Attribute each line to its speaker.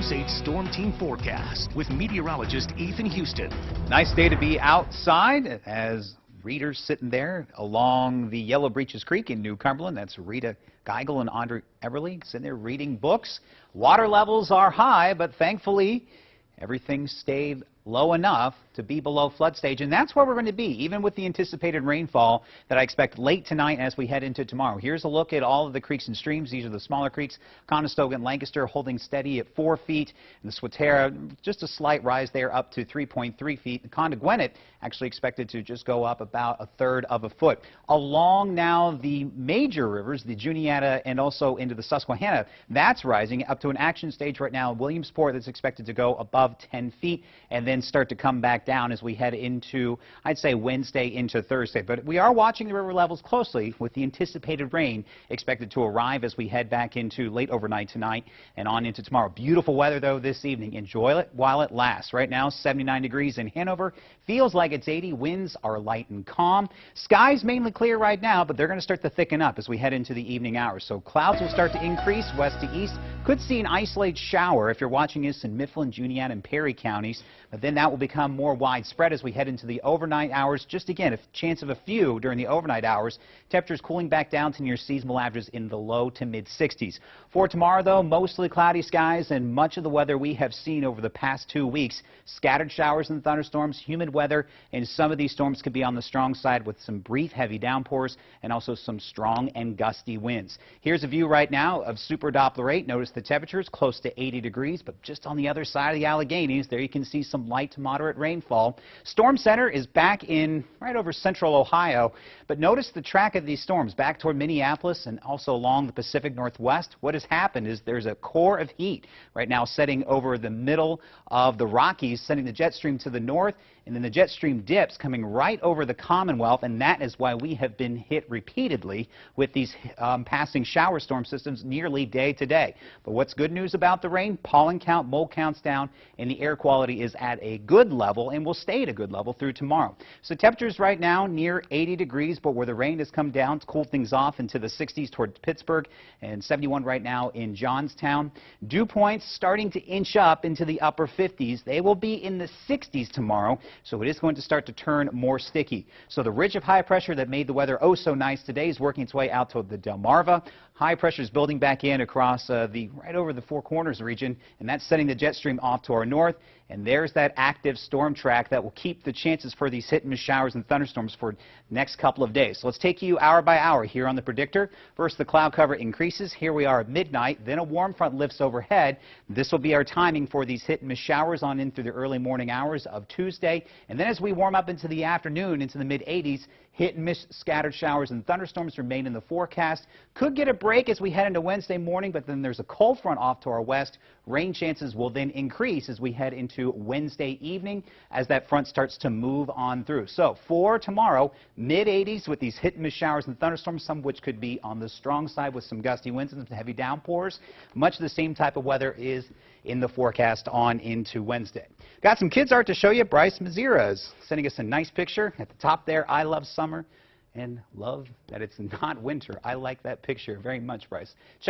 Speaker 1: News 8 Storm Team Forecast with meteorologist Ethan Houston.
Speaker 2: Nice day to be outside as readers sitting there along the Yellow Breeches Creek in New Cumberland. That's Rita Geigel and Audrey Everly sitting there reading books. Water levels are high, but thankfully everything stayed low enough to be below flood stage, and that's where we're going to be, even with the anticipated rainfall that I expect late tonight as we head into tomorrow. Here's a look at all of the creeks and streams. These are the smaller creeks. Conestoga and Lancaster holding steady at 4 feet. And the Swatara, just a slight rise there up to 3.3 feet. The Conda-Gwinnett actually expected to just go up about a third of a foot. Along now the major rivers, the Juniata and also into the Susquehanna, that's rising up to an action stage right now. Williamsport that's expected to go above 10 feet and then start to come back down as we head into, I'd say, Wednesday into Thursday. But we are watching the river levels closely with the anticipated rain expected to arrive as we head back into late overnight tonight and on into tomorrow. Beautiful weather, though, this evening. Enjoy it while it lasts. Right now, 79 degrees in Hanover. Feels like it's 80. Winds are light and calm. Skies mainly clear right now, but they're going to start to thicken up as we head into the evening hours. So clouds will start to increase west to east. Could see an isolated shower if you're watching this in Mifflin, Juniata, and Perry counties. But then that will become more widespread as we head into the overnight hours. Just again, a chance of a few during the overnight hours. Temperatures cooling back down to near seasonal averages in the low to mid 60s. For tomorrow, though, mostly cloudy skies and much of the weather we have seen over the past 2 weeks. Scattered showers and thunderstorms, humid weather, and some of these storms could be on the strong side with some brief heavy downpours and also some strong and gusty winds. Here's a view right now of Super Doppler 8. Notice the temperatures close to 80 degrees, but just on the other side of the Alleghenies, there you can see some light to moderate rainfall. Storm center is back in right over central Ohio, but notice the track of these storms back toward Minneapolis and also along the Pacific Northwest. What has happened is there's a core of heat right now setting over the middle of the Rockies, sending the jet stream to the north, and then the jet stream dips coming right over the Commonwealth, and that is why we have been hit repeatedly with these passing shower storm systems nearly day to day. But what's good news about the rain? Pollen count, mold counts down, and the air quality is at a good level and will stay at a good level through tomorrow. So temperatures right now near 80 degrees, but where the rain has come down to cool things off into the 60s toward Pittsburgh, and 71 right now in Johnstown. Dew points starting to inch up into the upper 50s. They will be in the 60s tomorrow, so it is going to start to turn more sticky. So the ridge of high pressure that made the weather oh so nice today is working its way out to the Delmarva. High pressure is building back in across right over the Four Corners region, and that's setting the jet stream off to our north. And there's that active storm track that will keep the chances for these hit and miss showers and thunderstorms for the next couple of days. So let's take you hour by hour here on the predictor. First, the cloud cover increases. Here we are at midnight. Then a warm front lifts overhead. This will be our timing for these hit and miss showers on in through the early morning hours of Tuesday. And then as we warm up into the afternoon, into the mid-80s, hit and miss scattered showers and thunderstorms remain in the forecast. Could get a break as we head into Wednesday morning, but then there's a cold front off to our west. Rain chances will then increase as we head into Wednesday evening as that front starts to move on through. So for tomorrow, mid-80s with these hit and miss showers and thunderstorms, some of which could be on the strong side with some gusty winds and some heavy downpours. Much of the same type of weather is in the forecast on into Wednesday. Got some kids art to show you. Bryce Mazira is sending us a nice picture at the top there. I love summer and love that it's not winter. I like that picture very much, Bryce. Check